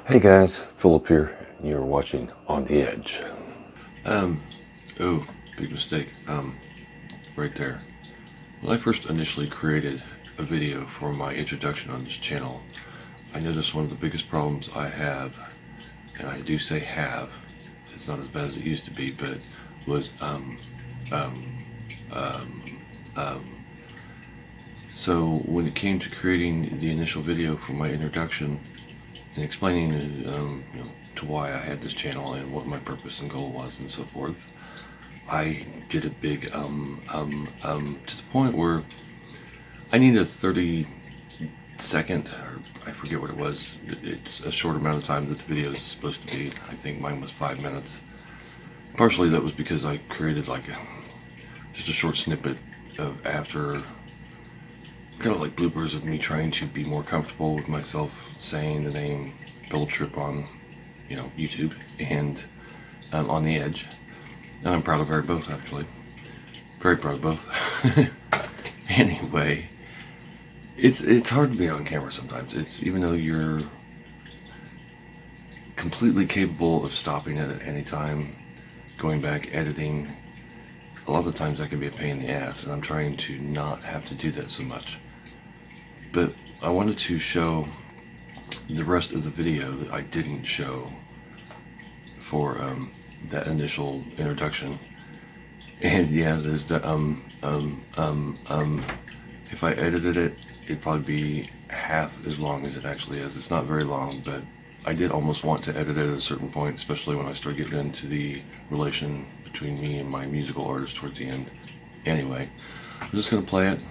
Hey guys, Philip here. You're watching On the Edge. Oh, big mistake. Right there. When I first initially created a video for my introduction on this channel, I noticed one of the biggest problems I have, and I do say have, it's not as bad as it used to be, but was, so when it came to creating the initial video for my introduction and explaining, to why I had this channel and what my purpose and goal was and so forth, I did a big to the point where I need a 30-second, or I forget what it was. It's a short amount of time that the video is supposed to be. I think mine was 5 minutes. Partially that was because I created just a short snippet of after, kind of like bloopers of me trying to be more comfortable with myself saying the name Philip Tripp on, YouTube and On the Edge. And I'm proud of both, actually. Very proud of both. Anyway, it's hard to be on camera sometimes. It's even though you're completely capable of stopping it at any time, going back, editing. A lot of the times that can be a pain in the ass, and I'm trying to not have to do that so much. But I wanted to show the rest of the video that I didn't show for that initial introduction. And yeah, there's the if I edited it, it'd probably be half as long as it actually is. It's not very long, but I did almost want to edit it at a certain point, especially when I started getting into the relation between me and my musical artist towards the end. Anyway, I'm just gonna play it.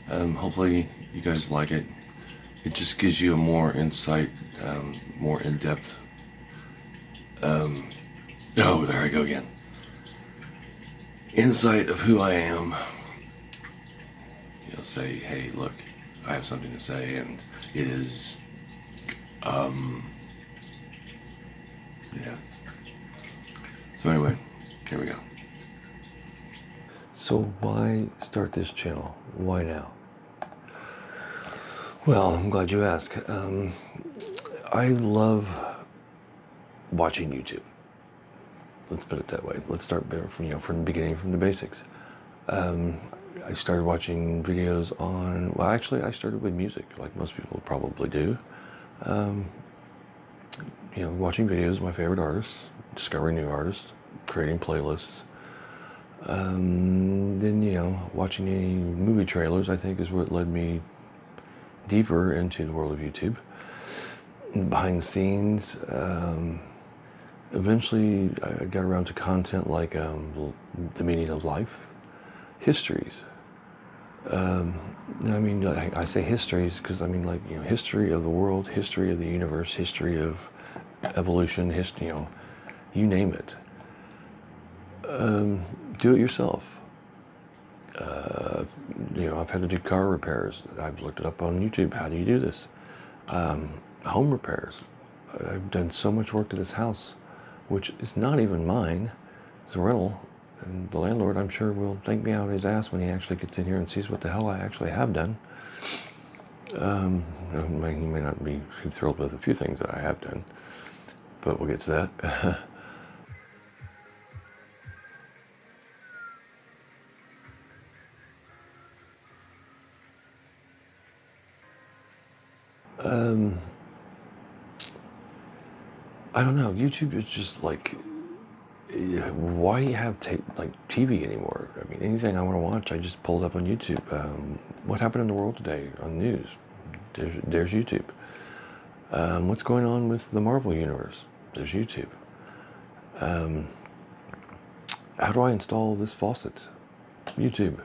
Hopefully you guys like it. It just gives you a more insight, more in-depth. Oh, there I go again. Insight of who I am. Say, hey, look, I have something to say, and it is, yeah. So anyway, here we go. So why start this channel? Why now? Well, I'm glad you asked. I love watching YouTube. Let's put it that way. Let's start from the beginning, from the basics. I started watching videos on, well, actually, I started with music, like most people probably do. Watching videos of my favorite artists, discovering new artists, creating playlists. Then, watching any movie trailers, I think, is what led me deeper into the world of YouTube. Behind the scenes, eventually I got around to content like the meaning of life, histories. I say histories because history of the world, history of the universe, history of evolution, history, you name it. Do it yourself. I've had to do car repairs. I've looked it up on YouTube. How do you do this? Home repairs. I've done so much work to this house, which is not even mine. It's a rental. And the landlord, I'm sure, will thank me out of his ass when he actually gets in here and sees what the hell I actually have done. He may not be too thrilled with a few things that I have done, but we'll get to that. I don't know. YouTube is just like, why have TV anymore? I mean, anything I want to watch, I just pull it up on YouTube. What happened in the world today on news? There's YouTube. What's going on with the Marvel universe? There's YouTube. How do I install this faucet? YouTube.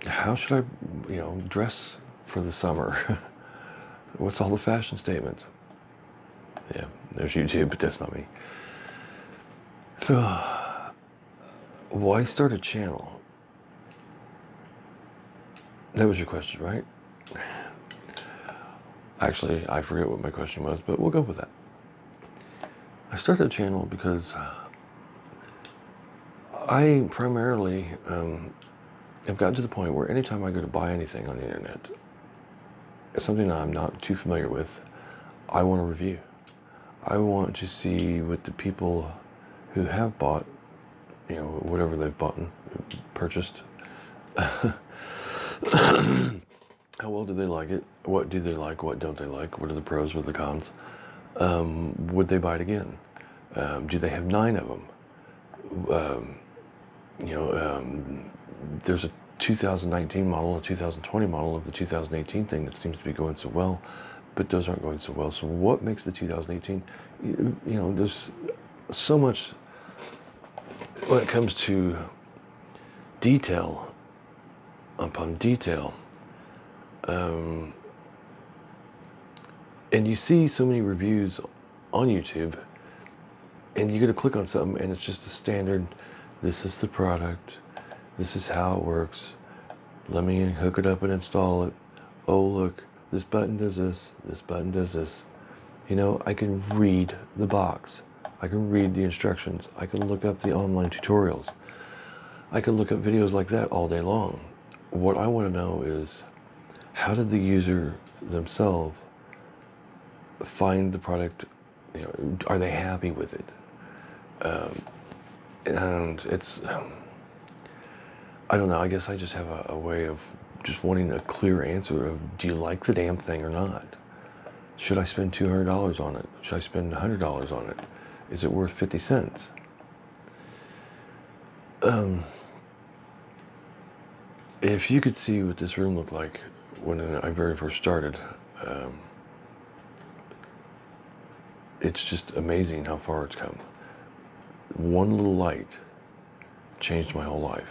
How should I, dress for the summer? What's all the fashion statements? Yeah, there's YouTube, but that's not me. So, why start a channel? That was your question, right? Actually, I forget what my question was, but we'll go with that. I started a channel because I primarily have gotten to the point where anytime I go to buy anything on the internet, something I'm not too familiar with, I want to review. I want to see what the people who have bought, whatever they've bought and purchased, how well do they like it? What do they like? What don't they like? What are the pros? What are the cons? Would they buy it again? Do they have 9 of them? There's a 2019 model, a 2020 model of the 2018 thing that seems to be going so well, but those aren't going so well. So what makes the 2018? There's so much when it comes to detail upon detail. And you see so many reviews on YouTube, and you get to click on something, and it's just a standard, this is the product, this is how it works, let me hook it up and install it. Oh, look, this button does this button does this. I can read the box. I can read the instructions. I can look up the online tutorials. I can look up videos like that all day long. What I want to know is, how did the user themselves find the product? Are they happy with it? And it's, I don't know, I guess I just have a way of just wanting a clear answer of, do you like the damn thing or not? Should I spend $200 on it? Should I spend $100 on it? Is it worth 50 cents? If you could see what this room looked like when I very first started, it's just amazing how far it's come. One little light changed my whole life,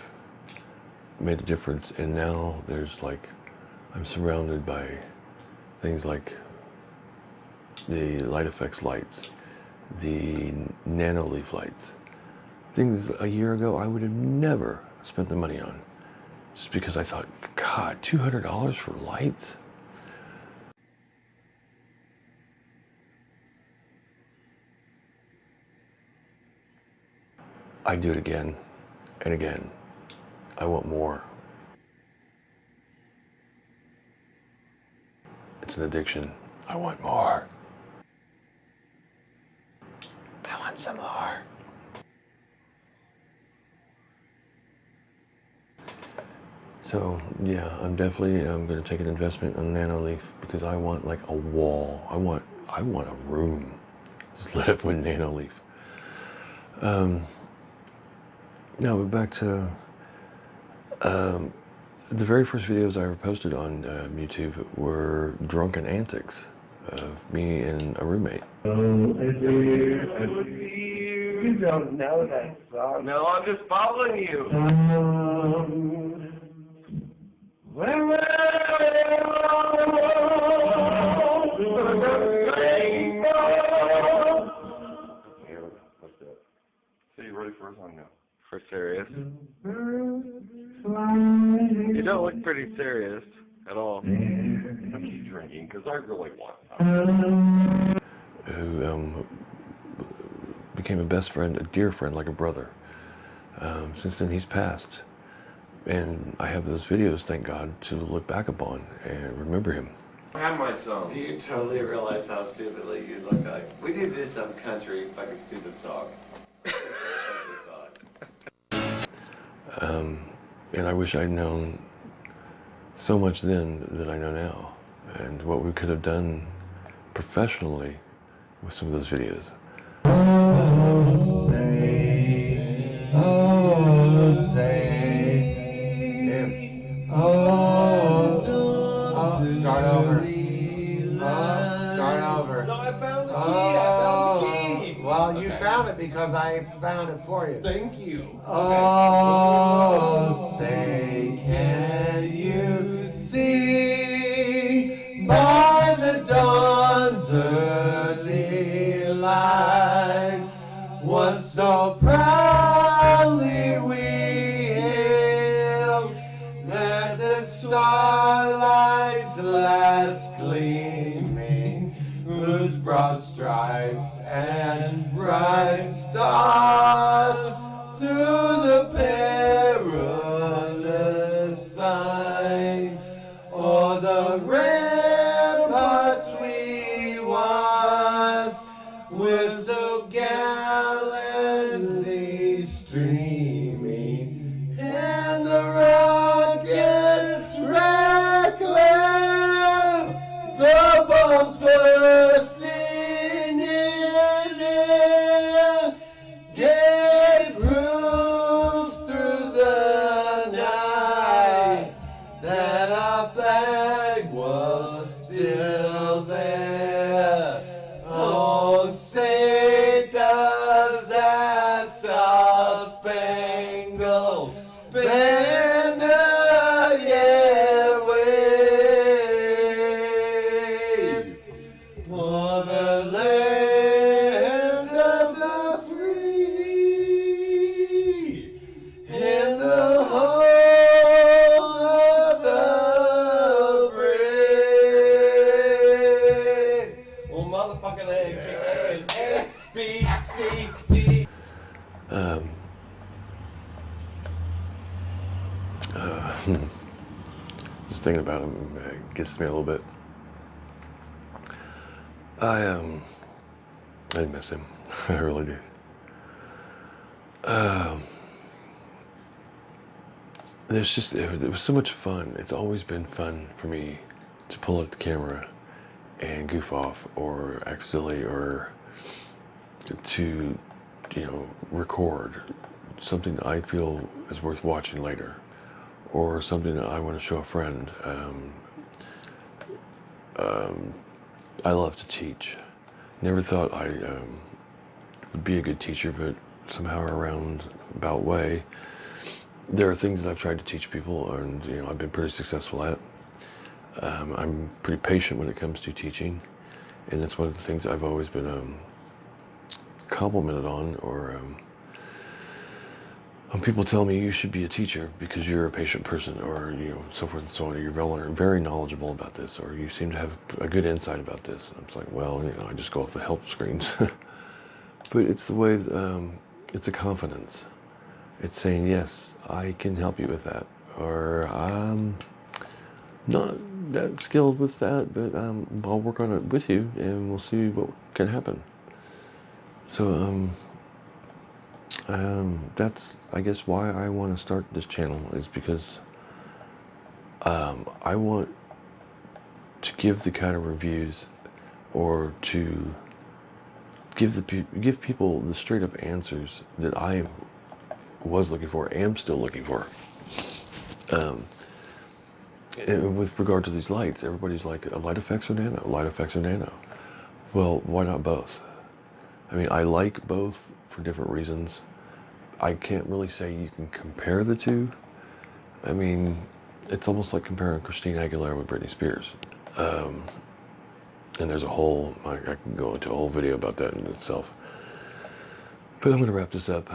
made a difference, and now I'm surrounded by things like the light effects lights, the Nanoleaf lights, things a year ago I would have never spent the money on, just because I thought, God, $200 for lights? I do it again and again. I want more. It's an addiction. I want more. I want some more. So yeah, I'm definitely going to take an investment on Nanoleaf, because I want like a wall. I want a room just lit up with Nanoleaf. No, but back to the very first videos I ever posted on YouTube were drunken antics of me and a roommate. You don't know that song. No, I'm just following you. So you ready for a song now? For serious? You don't look pretty serious at all. I keep drinking because I really want some. Who became a best friend, a dear friend, like a brother. Since then, he's passed. And I have those videos, thank God, to look back upon and remember him. Have my song. Do you totally realize how stupidly you look like? We did do some country fucking stupid song. And I wish I'd known so much then that I know now, and what we could have done professionally with some of those videos. Start over. Start over. No, I found the key. I found the key. Well, you found it because I found it for you. Thank you. Oh, say, can you see by the dawn's early light what so proudly we hailed, that the starlight's last gleaming, whose broad stripes and bright stars through the perilous fight o'er the rail we once were so gallantly streaming, and the rockets crackling, the bombs bursting in air, gave proof through the night that our flag was still there. Oh, say does that star-spangled banner yet wave for the land of the free and the home of the brave. Well, motherfucking A is A, B, C, D. Just thinking about him gets me a little bit. I miss him. I really do. There's just, it was so much fun. It's always been fun for me to pull out the camera and goof off or act silly or to, record something that I feel is worth watching later or something that I want to show a friend. I love to teach. Never thought I would be a good teacher, but somehow around about way, there are things that I've tried to teach people, and I've been pretty successful at. I'm pretty patient when it comes to teaching, and that's one of the things I've always been complimented on, or when people tell me you should be a teacher because you're a patient person, or so forth and so on, or you're very knowledgeable about this, or you seem to have a good insight about this. And I'm just like, well, I just go off the help screens. But it's the way, it's a confidence. It's saying, yes, I can help you with that, or I'm not that skilled with that, but I'll work on it with you, and we'll see what can happen. So that's, I guess, why I want to start this channel, is because I want to give the kind of reviews, or to give people the straight up answers that I was looking for, am still looking for. And with regard to these lights, everybody's like, light effects or nano, light effects or nano. Well, why not both? I mean, I like both for different reasons. I can't really say you can compare the two. I mean, it's almost like comparing Christina Aguilera with Britney Spears. And there's a whole, I can go into a whole video about that in itself. But I'm going to wrap this up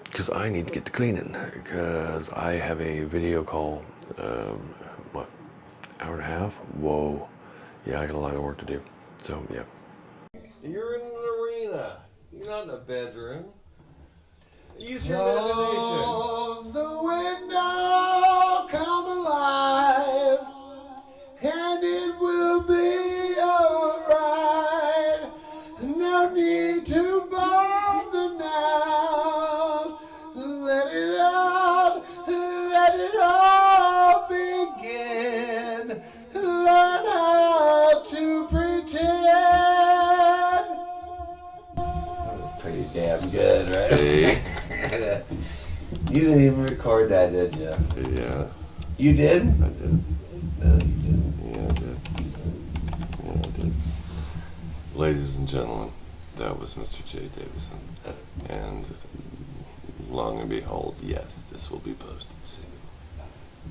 because I need to get to cleaning, because I have a video call, what, hour and a half? Whoa. Yeah, I got a lot of work to do. So, yeah. You're in an arena. You're not in a bedroom. Use your imagination. Close the window, come alive, and it will be alright. No need to bother now. Let it out, let it all begin. Learn how to pretend. That was pretty damn good, right? Hey. You didn't even record that, did you? Yeah, You did? I did. No, you didn't. Yeah, I did. Yeah, I did. Ladies and gentlemen, that was Mr. J. Davison. And long and behold, yes, this will be posted soon.